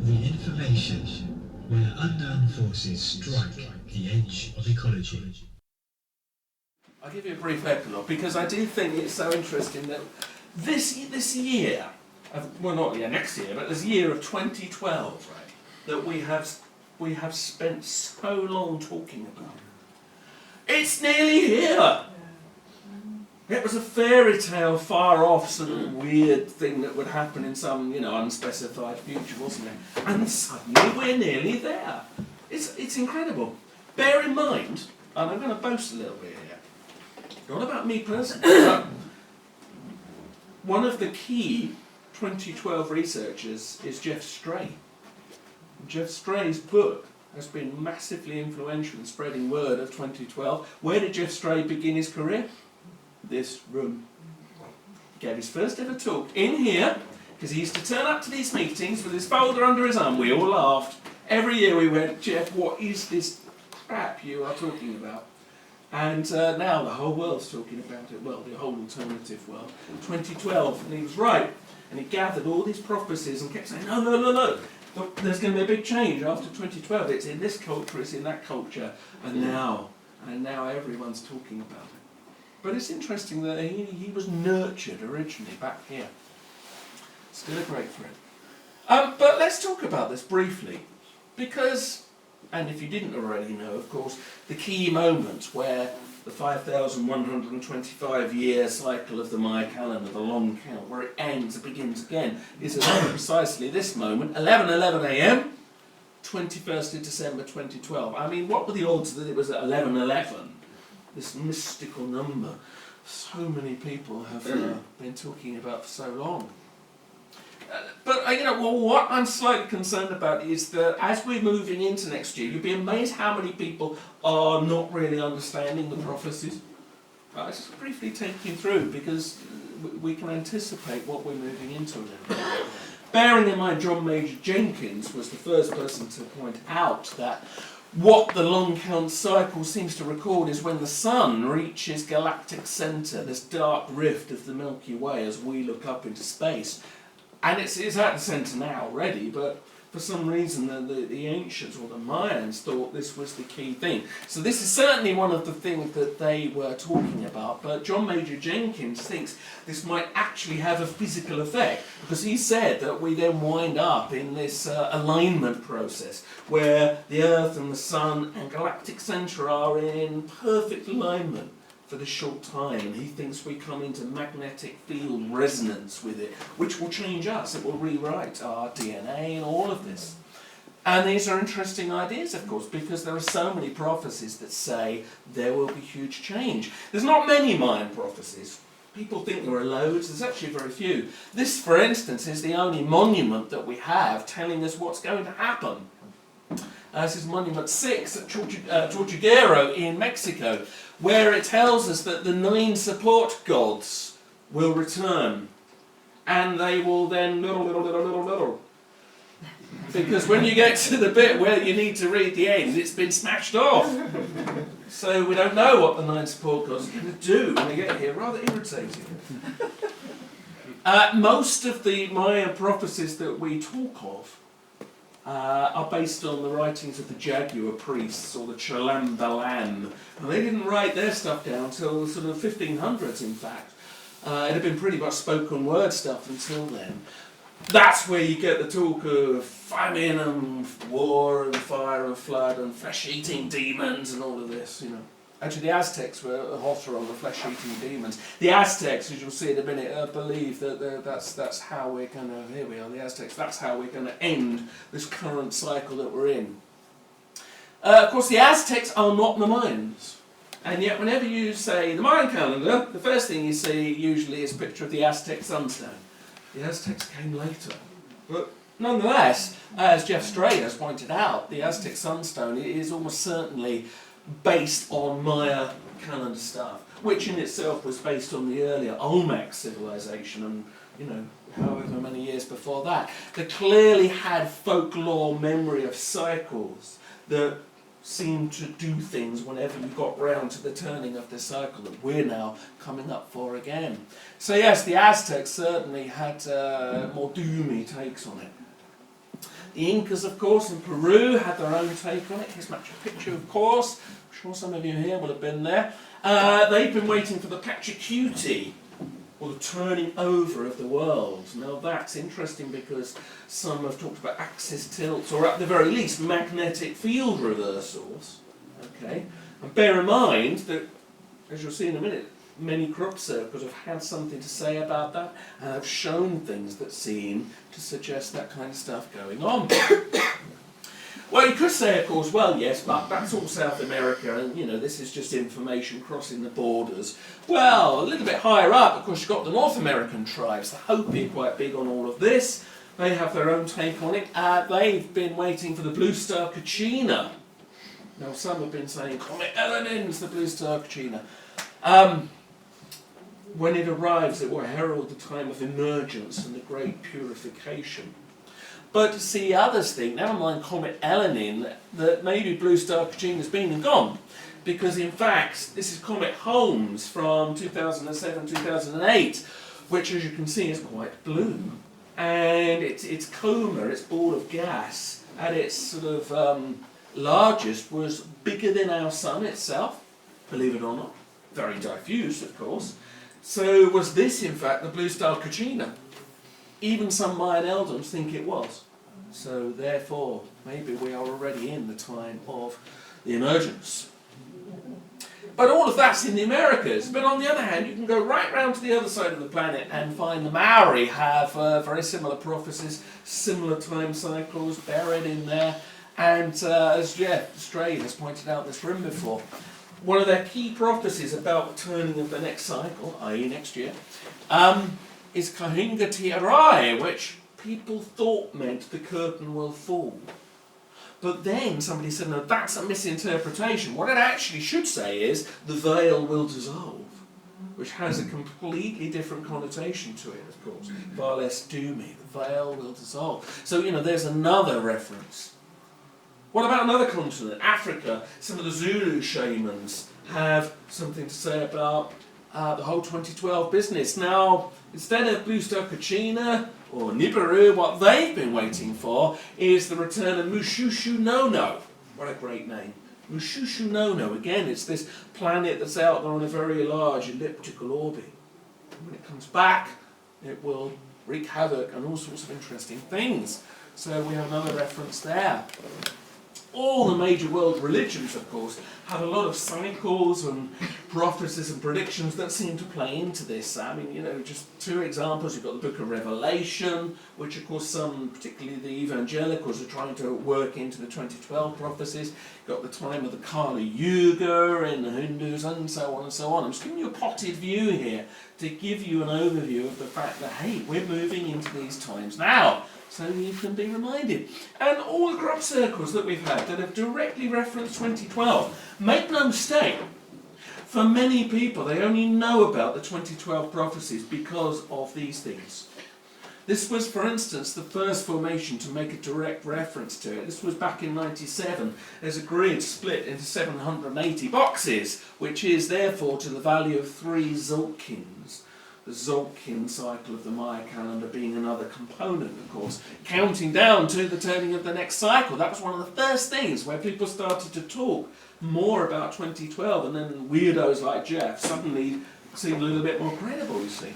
The information where unknown forces strike the edge of ecology. I'll give you a brief epilogue because I do think it's so interesting that this year, well not next year, but this year of 2012, right, that we have spent so long talking about. It's nearly here. It was a fairy tale, far off, sort of weird thing that would happen in some, unspecified future, wasn't it? And suddenly we're nearly there. It's incredible. Bear in mind, and I'm going to boast a little bit here, not about me personally, but one of the key 2012 researchers is Geoff Stray. Geoff Stray's book has been massively influential in spreading word of 2012. Where did Geoff Stray begin his career? This room. He gave his first ever talk in here, because he used to turn up to these meetings with his folder under his arm. We all laughed. Every year we went, Geoff, what is this crap you are talking about? And now the whole world's talking about it. Well, the whole alternative world. 2012, and he was right. And he gathered all these prophecies and kept saying, no. Look, there's going to be a big change after 2012. It's in this culture, it's in that culture. And now everyone's talking about it. But it's interesting that he was nurtured originally back here. Still a great friend. But let's talk about this briefly. Because, and if you didn't already know, of course, the key moment where the 5,125-year cycle of the Maya calendar, the long count, where it ends and begins again, is at precisely this moment, 11:11 a.m., 21st of December 2012. I mean, what were the odds that it was at 11:11? This mystical number so many people have been talking about for so long. But what I'm slightly concerned about is that as we're moving into next year, you'll be amazed how many people are not really understanding the prophecies. I'll just briefly take you through because we can anticipate what we're moving into a little bit. Bearing in mind John Major Jenkins was the first person to point out that what the long count cycle seems to record is when the sun reaches galactic centre, this dark rift of the Milky Way as we look up into space. And it's at the centre now already, but for some reason the ancients or the Mayans thought this was the key thing. So this is certainly one of the things that they were talking about, but John Major Jenkins thinks this might actually have a physical effect, because he said that we then wind up in this alignment process where the Earth and the Sun and galactic centre are in perfect alignment for this short time, and he thinks we come into magnetic field resonance with it, which will change us. It will rewrite our DNA and all of this. And these are interesting ideas, of course, because there are so many prophecies that say there will be huge change. There's not many Mayan prophecies. People think there are loads. There's actually very few. This, for instance, is the only monument that we have telling us what's going to happen. This is Monument 6 at Tortuguero in Mexico, where it tells us that the 9 support gods will return, and they will then little. Because when you get to the bit where you need to read the end, it's been smashed off. So we don't know what the 9 support gods are going to do when they get here. Rather irritating. Most of the Mayan prophecies that we talk of are based on the writings of the Jaguar priests or the Chalambalan. And they didn't write their stuff down until sort of 1500s, in fact. It had been pretty much spoken word stuff until then. That's where you get the talk of famine and war and fire and flood and flesh-eating demons and all of this, Actually, the Aztecs were hotter on the flesh-eating demons. The Aztecs, as you'll see in a minute, believe that that's how we're going to... Here we are, the Aztecs. That's how we're going to end this current cycle that we're in. Of course, the Aztecs are not the Mayans. And yet, whenever you say the Mayan calendar, the first thing you see usually is a picture of the Aztec sunstone. The Aztecs came later. But nonetheless, as Geoff Stray has pointed out, the Aztec sunstone is almost certainly based on Maya calendar stuff, which in itself was based on the earlier Olmec civilization and, however many years before that. They clearly had folklore memory of cycles that seemed to do things whenever you got round to the turning of the cycle that we're now coming up for again. So yes, the Aztecs certainly had more doomy takes on it. The Incas, of course, in Peru had their own take on it. Here's Machu Picchu, of course. I'm sure some of you here will have been there. They've been waiting for the Pachacuti, or the turning over of the world. Now that's interesting because some have talked about axis tilts, or at the very least magnetic field reversals. Okay, and bear in mind that, as you'll see in a minute, many crop circles have had something to say about that and have shown things that seem to suggest that kind of stuff going on. Well, you could say, of course, well, yes, but that's all South America, and, you know, this is just information crossing the borders. Well, a little bit higher up, of course, you've got the North American tribes. The Hopi are quite big on all of this. They have their own take on it. They've been waiting for the Blue Star Kachina. Now, some have been saying, Comet Elenin's the Blue Star Kachina. When it arrives, it will herald the time of emergence and the great purification. But see, others think, never mind Comet Elenin, that maybe Blue Star Kachina has been and gone. Because in fact, this is Comet Holmes from 2007-2008, which, as you can see, is quite blue. And its coma, its ball of gas, at its sort of largest, was bigger than our sun itself, believe it or not. Very diffuse, of course. So was this, in fact, the Blue Star Kachina? Even some Mayan elders think it was. So therefore, maybe we are already in the time of the emergence. But all of that's in the Americas. But on the other hand, you can go right round to the other side of the planet and find the Maori have very similar prophecies, similar time cycles buried in there. And as Jeff Stray has pointed out in this room before, one of their key prophecies about the turning of the next cycle, i.e. next year, is Kahinga Tiarai, which people thought meant the curtain will fall. But then somebody said, no, that's a misinterpretation. What it actually should say is, the veil will dissolve, which has a completely different connotation to it, of course. Far less doomy. The veil will dissolve. So, you know, there's another reference. What about another continent? Africa. Some of the Zulu shamans have something to say about the whole 2012 business. Now, instead of Blue Star Kachina or Nibiru, what they've been waiting for is the return of Mushushu Nono. What a great name. Mushushu Nono. Again, it's this planet that's out there on a very large elliptical orbit. When it comes back, it will wreak havoc and all sorts of interesting things. So we have another reference there. All the major world religions, of course, have a lot of cycles and prophecies and predictions that seem to play into this. I mean, you know, just two examples. You've got the Book of Revelation, which, of course, some, particularly the evangelicals, are trying to work into the 2012 prophecies. You've got the time of the Kali Yuga in the Hindus, and so on and so on. I'm just giving you a potted view here to give you an overview of the fact that, hey, we're moving into these times now. So you can be reminded. And all the crop circles that we've had that have directly referenced 2012, make no mistake, for many people they only know about the 2012 prophecies because of these things. This was, for instance, the first formation to make a direct reference to it. This was back in 97. There's a grid split into 780 boxes, which is therefore to the value of 3 Zolkins. The Zolkin cycle of the Maya calendar being another component, of course, counting down to the turning of the next cycle. That was one of the first things where people started to talk more about 2012, and then weirdos like Jeff suddenly seemed a little bit more credible, you see.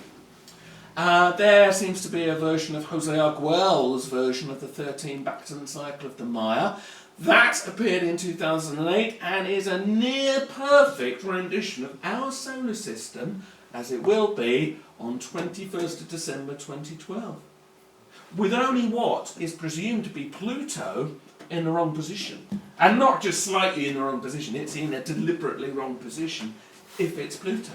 There seems to be a version of Jose Arguel's version of the 13-Bacton cycle of the Maya. That appeared in 2008 and is a near-perfect rendition of our solar system as it will be on 21st of December 2012, with only what is presumed to be Pluto in the wrong position. And not just slightly in the wrong position, it's in a deliberately wrong position if it's Pluto.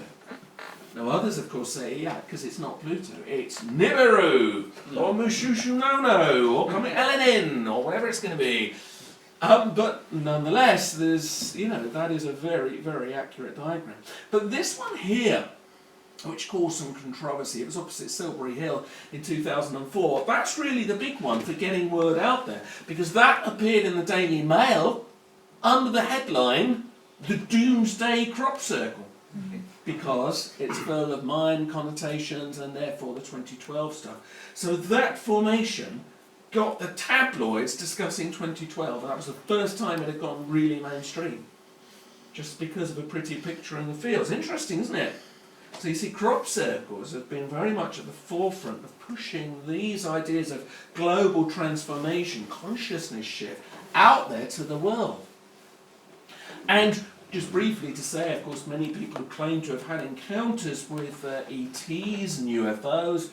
Now others of course say, yeah, because it's not Pluto, it's Nibiru, or Mushushu Nono, or Comet Elenin, or whatever it's going to be. But nonetheless, there's, you know, that is a very, very accurate diagram. But this one here, which caused some controversy, it was opposite Silbury Hill in 2004, that's really the big one for getting word out there, because that appeared in the Daily Mail under the headline, The Doomsday Crop Circle, because it's full of Mayan connotations and therefore the 2012 stuff. So that formation got the tabloids discussing 2012, and that was the first time it had gone really mainstream, just because of a pretty picture in the fields. Interesting, isn't it? So you see, crop circles have been very much at the forefront of pushing these ideas of global transformation, consciousness shift, out there to the world. And just briefly to say, of course, many people claim to have had encounters with ETs and UFOs.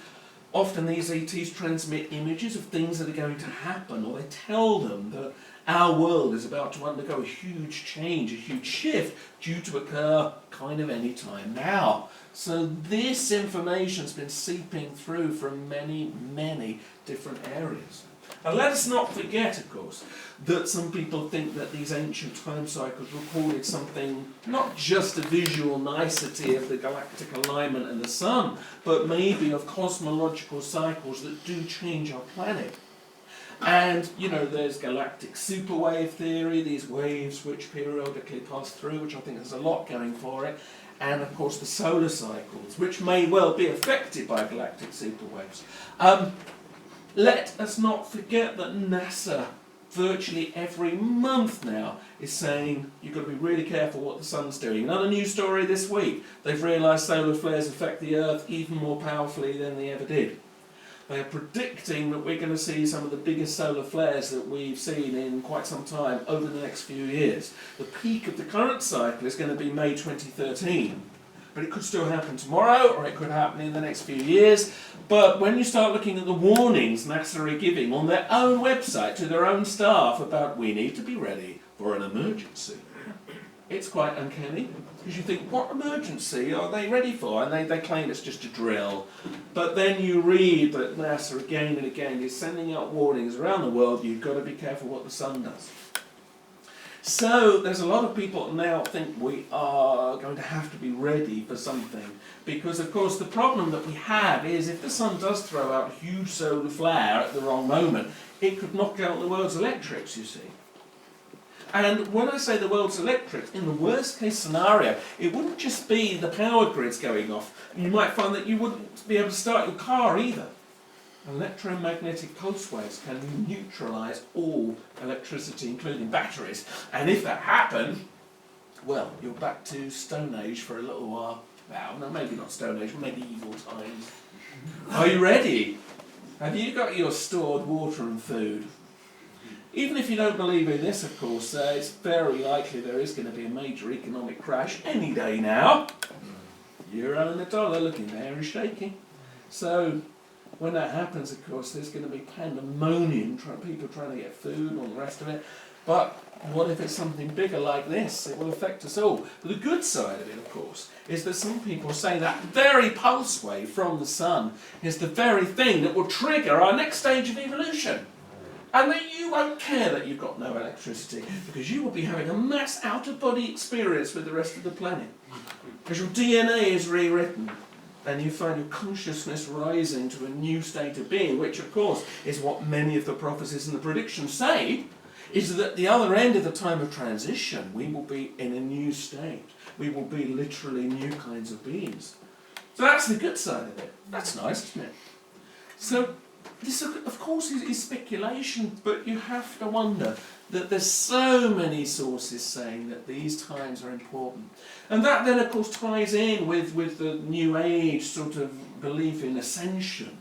Often these ETs transmit images of things that are going to happen, or they tell them that our world is about to undergo a huge change, a huge shift, due to occur kind of any time now. So this information's been seeping through from many, many different areas. And let us not forget, of course, that some people think that these ancient time cycles recorded something, not just a visual nicety of the galactic alignment and the sun, but maybe of cosmological cycles that do change our planet. And, you know, there's galactic superwave theory, these waves which periodically pass through, which I think has a lot going for it. And, of course, the solar cycles, which may well be affected by galactic superwaves. Let us not forget that NASA, virtually every month now, is saying you've got to be really careful what the sun's doing. Another news story this week, they've realised solar flares affect the Earth even more powerfully than they ever did. They are predicting that we're going to see some of the biggest solar flares that we've seen in quite some time over the next few years. The peak of the current cycle is going to be May 2013. But it could still happen tomorrow, or it could happen in the next few years. But when you start looking at the warnings NASA are giving on their own website to their own staff about we need to be ready for an emergency, it's quite uncanny. Because you think, what emergency are they ready for? And they claim it's just a drill. But then you read that NASA again and again is sending out warnings around the world, you've got to be careful what the sun does. So there's a lot of people now think we are going to have to be ready for something, because of course the problem that we have is if the sun does throw out a huge solar flare at the wrong moment, it could knock out the world's electrics, you see. And when I say the world's electrics, in the worst case scenario, it wouldn't just be the power grids going off. You might find that you wouldn't be able to start your car either. Electromagnetic pulse waves can neutralise all electricity, including batteries. And if that happened, well, you're back to Stone Age for a little while. Well, no, maybe not Stone Age, medieval times. Are you ready? Have you got your stored water and food? Even if you don't believe in this, of course, it's very likely there is going to be a major economic crash any day now. Euro and the dollar looking there and shaking. So when that happens, of course, there's going to be pandemonium, people trying to get food and all the rest of it. But what if it's something bigger like this? It will affect us all. But the good side of it, of course, is that some people say that very pulse wave from the sun is the very thing that will trigger our next stage of evolution. And that you won't care that you've got no electricity, because you will be having a mass out-of-body experience with the rest of the planet. Because your DNA is rewritten. And you find your consciousness rising to a new state of being, which of course is what many of the prophecies and the predictions say, is that at the other end of the time of transition, we will be in a new state. We will be literally new kinds of beings. So that's the good side of it. That's nice, isn't it? So this, of course, is speculation, but you have to wonder that there's so many sources saying that these times are important. And that then, of course, ties in with the New Age sort of belief in ascension,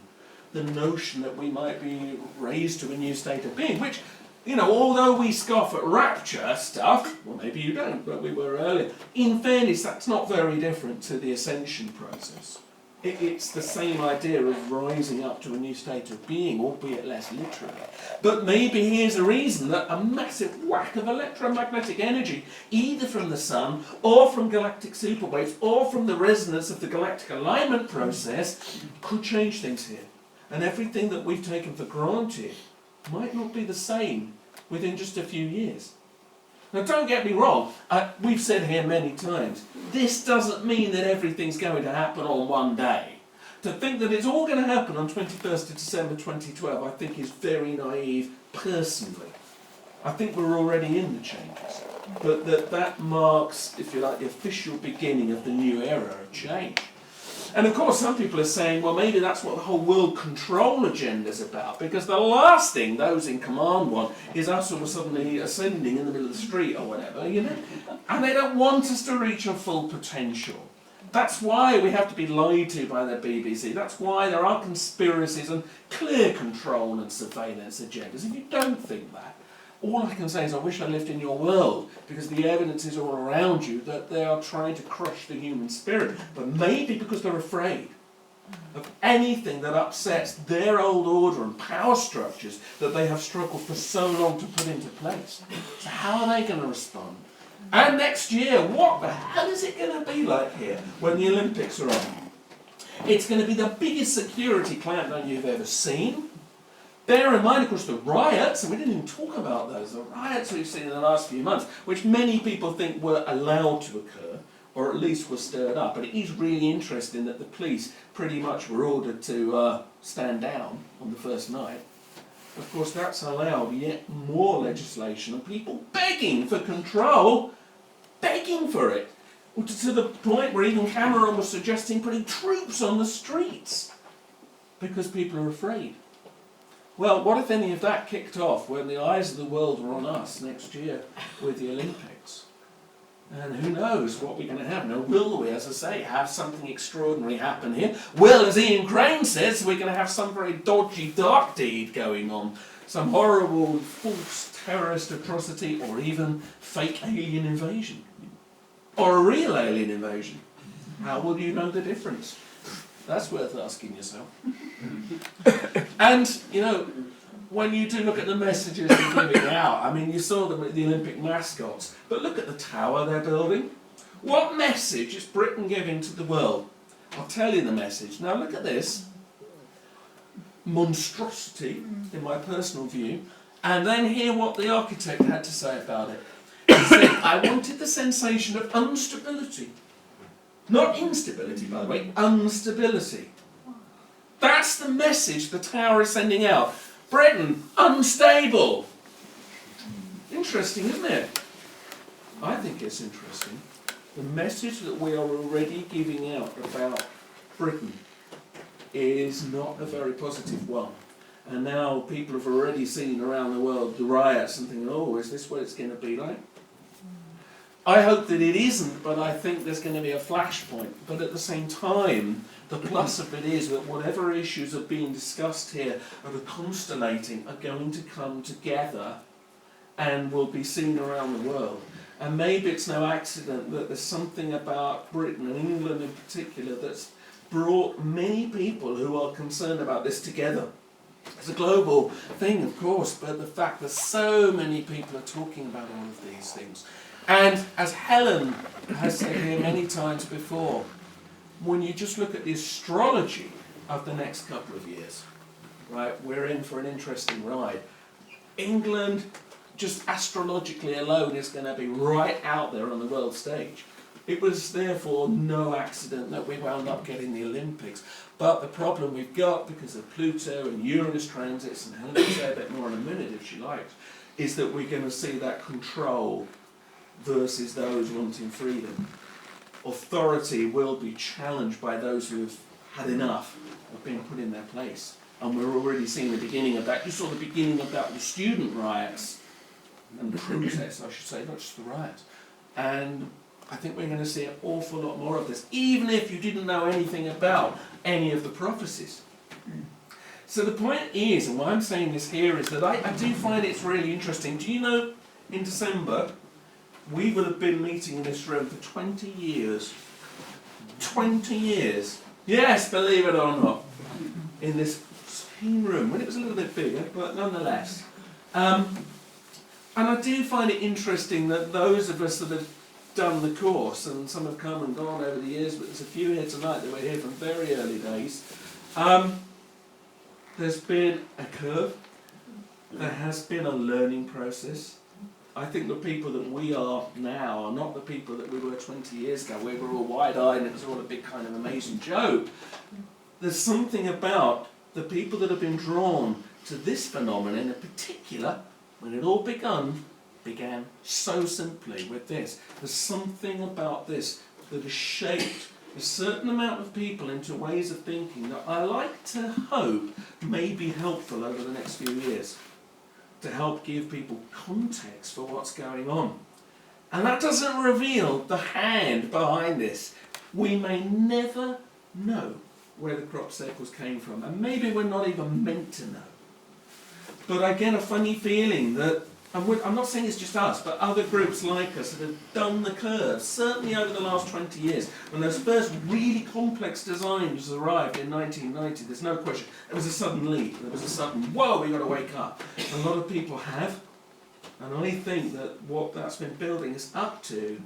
the notion that we might be raised to a new state of being, which, you know, although we scoff at rapture stuff, well, maybe you don't, but we were earlier, in fairness, that's not very different to the ascension process. It's the same idea of rising up to a new state of being, albeit less literally. But maybe here's a reason that a massive whack of electromagnetic energy, either from the sun, or from galactic superwaves, or from the resonance of the galactic alignment process, could change things here. And everything that we've taken for granted might not be the same within just a few years. Now don't get me wrong, we've said here many times, this doesn't mean that everything's going to happen on one day. To think that it's all going to happen on 21st of December 2012 I think is very naive personally. I think we're already in the changes. But that marks, if you like, the official beginning of the new era of change. And of course, some people are saying, well, maybe that's what the whole world control agenda is about, because the last thing those in command want is us all suddenly ascending in the middle of the street or whatever, you know. And they don't want us to reach our full potential. That's why we have to be lied to by the BBC. That's why there are conspiracies and clear control and surveillance agendas. If you don't think that, all I can say is I wish I lived in your world, because the evidence is all around you that they are trying to crush the human spirit, but maybe because they're afraid of anything that upsets their old order and power structures that they have struggled for so long to put into place. So how are they going to respond? And next year, what the hell is it going to be like here when the Olympics are on? It's going to be the biggest security clampdown you've ever seen. Bear in mind, of course, the riots, and we didn't even talk about those, the riots we've seen in the last few months, which many people think were allowed to occur, or at least were stirred up. And it is really interesting that the police pretty much were ordered to stand down on the first night. Of course, that's allowed yet more legislation and people begging for control, begging for it, to the point where even Cameron was suggesting putting troops on the streets because people are afraid. Well, what if any of that kicked off when the eyes of the world were on us next year with the Olympics? And who knows what we're going to have. Now, will we, as I say, have something extraordinary happen here? Well, as Ian Crane says, we're going to have some very dodgy dark deed going on. Some horrible false terrorist atrocity, or even fake alien invasion. Or a real alien invasion. How will you know the difference? That's worth asking yourself. And, you know, when you do look at the messages they're giving out, I mean, you saw them at the Olympic mascots, but look at the tower they're building. What message is Britain giving to the world? I'll tell you the message. Now look at this. Monstrosity, in my personal view, and then hear what the architect had to say about it. He said, I wanted the sensation of instability. Not instability, by the way, instability. That's the message the tower is sending out. Britain, unstable. Interesting, isn't it? I think it's interesting. The message that we are already giving out about Britain is not a very positive one. And now people have already seen around the world the riots and thinking, oh, is this what it's going to be like? I hope that it isn't, but I think there's going to be a flashpoint. But at the same time, the plus of it is that whatever issues are being discussed here and are constellating are going to come together and will be seen around the world. And maybe it's no accident that there's something about Britain and England in particular that's brought many people who are concerned about this together. It's a global thing, of course, but the fact that so many people are talking about all of these things. And as Helen has said here many times before, when you just look at the astrology of the next couple of years, right, we're in for an interesting ride. England, just astrologically alone, is going to be right out there on the world stage. It was therefore no accident that we wound up getting the Olympics. But the problem we've got, because of Pluto and Uranus transits, and Helen will say a bit more in a minute if she likes, is that we're going to see that control versus those wanting freedom. Authority will be challenged by those who have had enough of being put in their place. And we're already seeing the beginning of that. You saw the beginning of that with student riots and protests, I should say, not just the riots. And I think we're going to see an awful lot more of this, even if you didn't know anything about any of the prophecies. So the point is, and why I'm saying this here, is that I do find it's really interesting. Do you know, in December, we will have been meeting in this room for 20 years. 20 years. Yes, believe it or not. In this same room, when it was a little bit bigger, but nonetheless. And I do find it interesting that those of us that have done the course, and some have come and gone over the years, but there's a few here tonight that were here from very early days. There's been a curve. There has been a learning process. I think the people that we are now are not the people that we were 20 years ago, where we were all wide-eyed and it was all a big kind of amazing joke. There's something about the people that have been drawn to this phenomenon in particular, when it all began so simply with this. There's something about this that has shaped a certain amount of people into ways of thinking that I like to hope may be helpful over the next few years to help give people context for what's going on. And that doesn't reveal the hand behind this. We may never know where the crop circles came from, and maybe we're not even meant to know. But I get a funny feeling that, I'm not saying it's just us, but other groups like us that have done the curve, certainly over the last 20 years, when those first really complex designs arrived in 1990, there's no question, there was a sudden leap, there was a sudden, whoa, we've got to wake up. A lot of people have, and I think that what that's been building us up to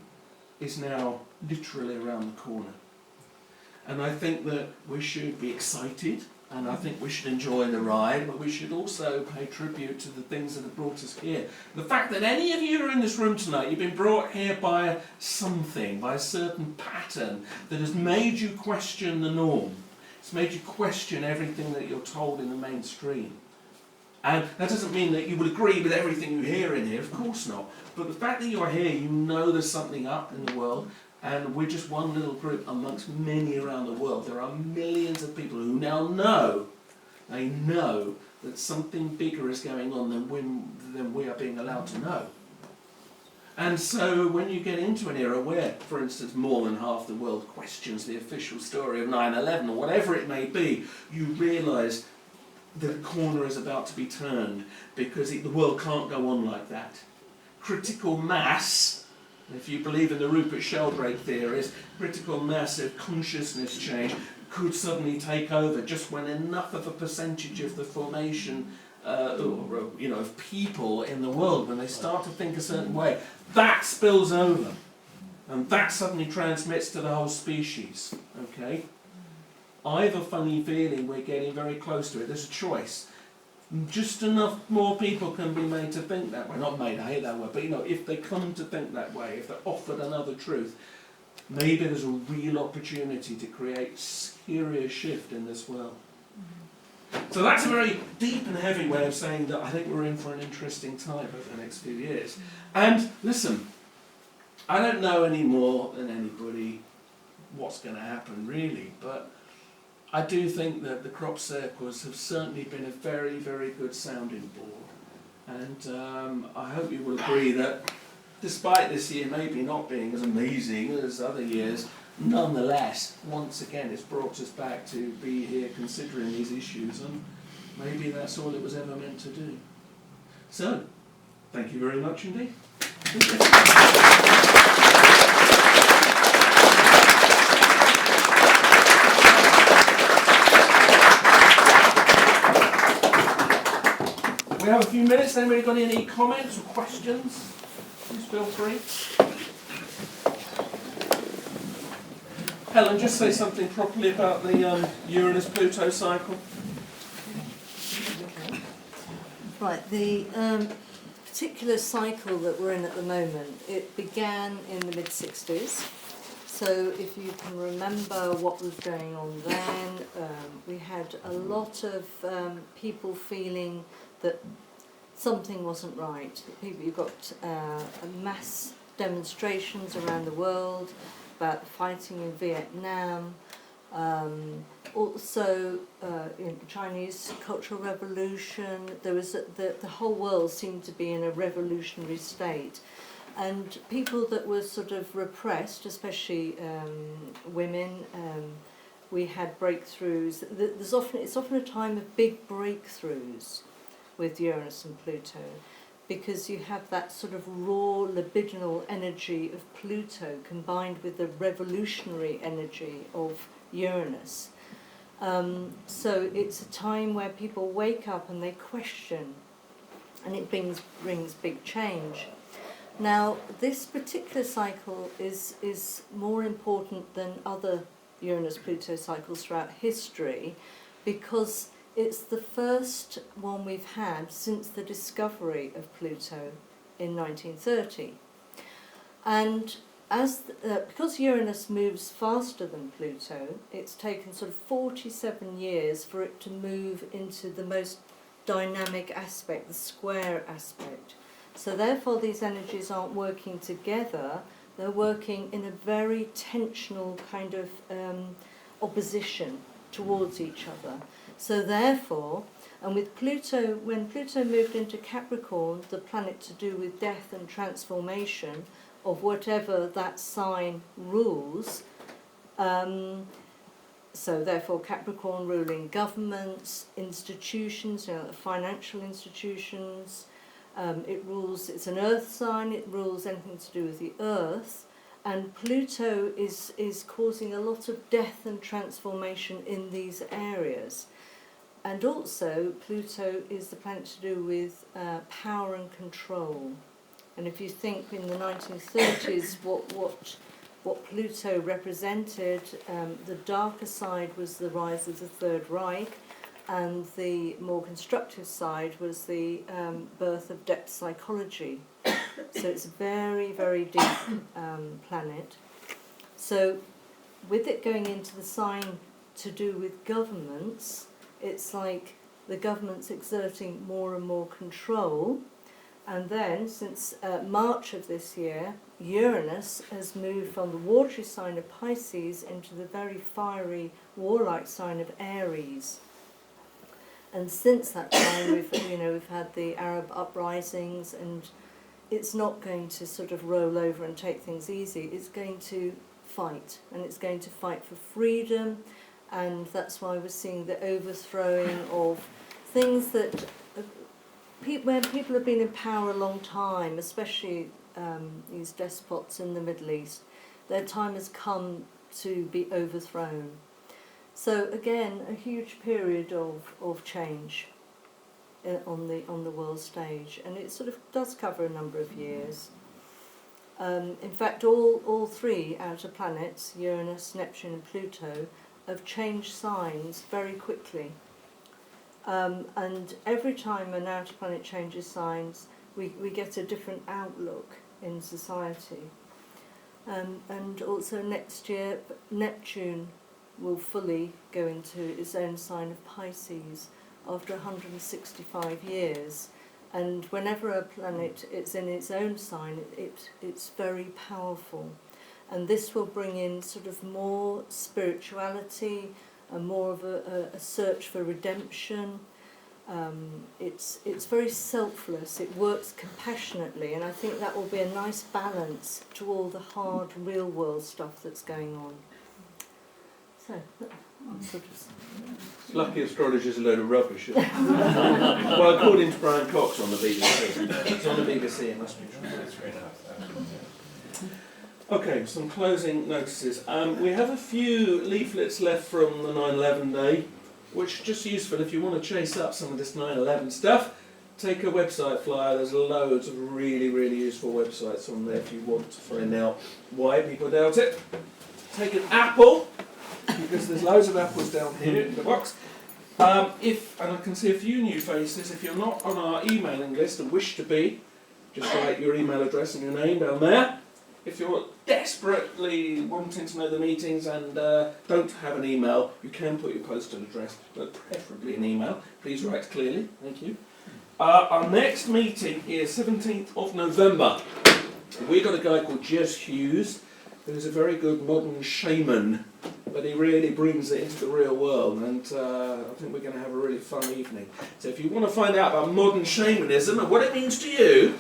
is now literally around the corner. And I think that we should be excited, and I think we should enjoy the ride, but we should also pay tribute to the things that have brought us here. The fact that any of you are in this room tonight, you've been brought here by something, by a certain pattern that has made you question the norm. It's made you question everything that you're told in the mainstream. And that doesn't mean that you will agree with everything you hear in here, of course not. But the fact that you are here, you know there's something up in the world, and we're just one little group amongst many around the world. There are millions of people who now know, they know that something bigger is going on than we are being allowed to know. And so when you get into an era where, for instance, more than half the world questions the official story of 9/11 or whatever it may be, you realise the corner is about to be turned, because the world can't go on like that. Critical mass, if you believe in the Rupert Sheldrake theories, critical mass of consciousness change could suddenly take over just when enough of a percentage of the formation of people in the world, when they start to think a certain way, that spills over, and that suddenly transmits to the whole species. Okay? I have a funny feeling we're getting very close to it. There's a choice. Just enough more people can be made to think that way. Not made, I hate that word, but if they come to think that way, if they're offered another truth, maybe there's a real opportunity to create serious shift in this world. So that's a very deep and heavy way of saying that I think we're in for an interesting time over the next few years. And listen, I don't know any more than anybody what's going to happen really, but I do think that the crop circles have certainly been a very, very good sounding board. And I hope you will agree that despite this year maybe not being as amazing as other years, nonetheless, once again, it's brought us back to be here considering these issues, and maybe that's all it was ever meant to do. So, thank you very much indeed. We have a few minutes. Anybody got any comments or questions? Please feel free. Helen, just say something properly about the Uranus-Pluto cycle. Right, the particular cycle that we're in at the moment, it began in the mid-60s. So if you can remember what was going on then, we had a lot of people feeling that something wasn't right. You've got mass demonstrations around the world about fighting in Vietnam, also in Chinese Cultural Revolution. There was the whole world seemed to be in a revolutionary state, and people that were sort of repressed, especially women. We had breakthroughs. It's often a time of big breakthroughs with Uranus and Pluto, because you have that sort of raw libidinal energy of Pluto combined with the revolutionary energy of Uranus. So it's a time where people wake up and they question, and it brings big change. Now, this particular cycle is more important than other Uranus-Pluto cycles throughout history, because it's the first one we've had since the discovery of Pluto in 1930. And because Uranus moves faster than Pluto, it's taken sort of 47 years for it to move into the most dynamic aspect, the square aspect. So therefore these energies aren't working together, They're working in a very tensional kind of opposition towards each other. So therefore, and with Pluto, when Pluto moved into Capricorn, the planet to do with death and transformation of whatever that sign rules, so therefore Capricorn ruling governments, institutions, financial institutions, it's an earth sign, it rules anything to do with the earth, and Pluto is causing a lot of death and transformation in these areas. And also Pluto is the planet to do with power and control. And if you think in the 1930s what Pluto represented, the darker side was the rise of the Third Reich, and the more constructive side was the birth of depth psychology. So it's a very, very deep planet. So with it going into the sign to do with governments, it's like the government's exerting more and more control. And then, since March of this year, Uranus has moved from the watery sign of Pisces into the very fiery, warlike sign of Aries. And since that time, we've had the Arab uprisings, and it's not going to sort of roll over and take things easy. It's going to fight, and it's going to fight for freedom, and that's why we're seeing the overthrowing of things that when people have been in power a long time, especially these despots in the Middle East, their time has come to be overthrown. So again, a huge period of change on the world stage, and it sort of does cover a number of years. In fact, all three outer planets, Uranus, Neptune and Pluto, have changed signs very quickly. And every time an outer planet changes signs, we get a different outlook in society. And also next year, Neptune will fully go into its own sign of Pisces after 165 years. And whenever a planet is in its own sign, it's very powerful. And this will bring in sort of more spirituality, and more of a search for redemption. It's very selfless, it works compassionately, and I think that will be a nice balance to all the hard real world stuff that's going on. So, sort of... Lucky astrology's a load of rubbish. Well, according to Brian Cox on the BBC. It's on the BBC, it must be true. Okay, some closing notices. We have a few leaflets left from the 9/11 day, which is just useful if you want to chase up some of this 9/11 stuff. Take a website flyer. There's loads of really, really useful websites on there if you want to find out why people doubt it. Take an apple, because there's loads of apples down here in the box. And I can see a few new faces, if you're not on our emailing list and wish to be, just write your email address and your name down there. If you're desperately wanting to know the meetings and don't have an email, you can put your postal address, but preferably an email. Please write clearly. Thank you. Our next meeting is 17th of November. We've got a guy called Jess Hughes, who's a very good modern shaman, but he really brings it into the real world, and I think we're going to have a really fun evening. So if you want to find out about modern shamanism and what it means to you,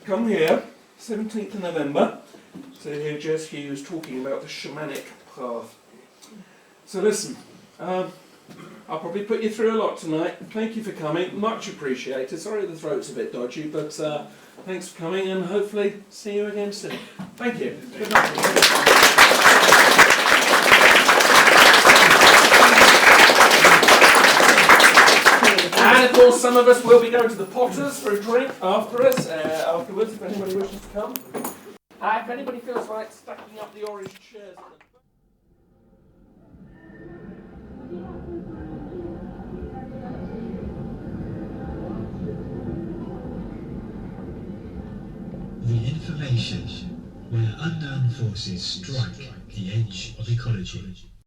come here, 17th of November. So hear Jess Hughes talking about the shamanic path. So listen, I'll probably put you through a lot tonight. Thank you for coming, much appreciated. Sorry the throat's a bit dodgy, but thanks for coming, and hopefully see you again soon. Thank you. Good night. And of course, some of us will be going to the Potters for a drink afterwards, if anybody wishes to come. If anybody feels like stacking up the orange chairs. The information where unknown forces strike the edge of ecology.